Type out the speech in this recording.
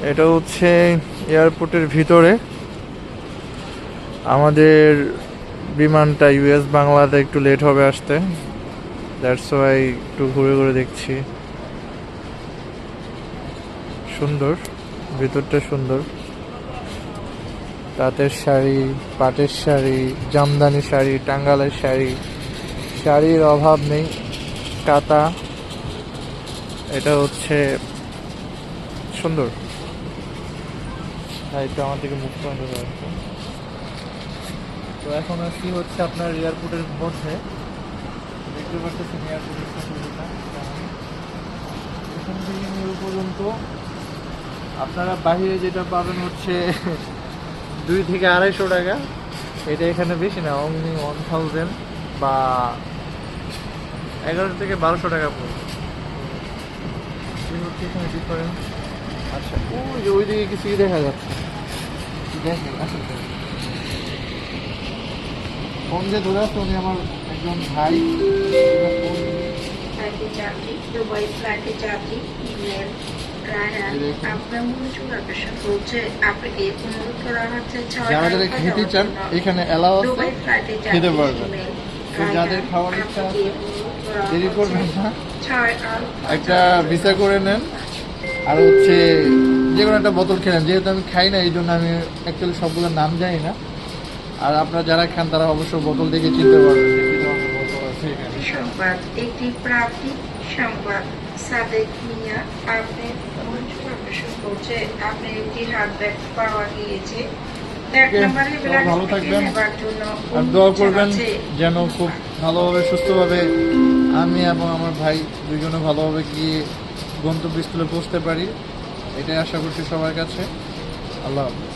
এটা হচ্ছে এয়ারপোর্টের ভিতরে। আমাদের বিমানটা ইউএস বাংলাতে একটু লেট হবে আসতে, দ্যাটস ওয়াই একটু ঘুরে ঘুরে দেখছি। সুন্দর, ভিতরটা সুন্দর। তাঁতের শাড়ি, পাটের শাড়ি, জামদানি শাড়ি, টাঙ্গালের শাড়ি, শাড়ির অভাব নেই। কাতা, এটা হচ্ছে সুন্দর। একটু আমার দিকে মুখ করে রাখবো। তো এখন আছি হচ্ছে আপনার এয়ারপোর্টের মধ্যে, দেখতে পাচ্ছেন এয়ারপোর্টের সুন্দরতা কেমন। এখান থেকে নিউ পর্যন্ত আপনারা বাহিরে যেটা পাবেন হচ্ছে 2 থেকে 250 টাকা। এটা এখানে বেশি না, অনলি 1000 বা 11 থেকে 1200 টাকা পড়বে। এই হচ্ছে এখানে ডিফারেন্স। আচ্ছা, ওই যে ওইদিকে কিছুই দেখা যাচ্ছে, দেখেন আসলে ফোন যে ধরে আছে উনি আমার একজন ভাই। ফ্লাইটে যাত্রী, দুবাই ফ্লাইটে যাত্রী, ইমেল আপনার মনোযোগ আকর্ষণ করছে। আপনাকে অনুরোধ করা হচ্ছে যারা খেতে চান এখানে অ্যালাউ আছে, দুবাই ফ্লাইটে খেতে যাত্রী, পারবেন। ইমেল তো যাদের খাওয়ার ইচ্ছা আছে দেরি করবেন না, একটা একটা ভিসা করে নেন। আর হচ্ছে যে কোনো একটা বোতল খেলেন, যেহেতু আমি খাই না এই জন্য আমি অ্যাকচুয়ালি সবগুলোর নাম জানি না। আর আপনারা যারা খান তারা অবশ্য বোতল দেখে চিনতে পারবেন যে কী ধরনের বোতল আছে এখানে। সংবাদ, একটি প্রাপ্তি সংবাদ। সাদেক মিয়া আপনি মনোযোগ আকর্ষণ করছে। আপনি একটি হাত ব্যাগ পাওয়া গিয়েছে। ভালো থাকবেন আর দোয়া করবেন যেন খুব ভালোভাবে সুস্থভাবে আমি এবং আমার ভাই দুজনে ভালোভাবে গিয়ে গন্তব্যস্থলে পৌঁছতে পারি, এটাই আশা করছি সবার কাছে। আল্লাহ হাফেজ।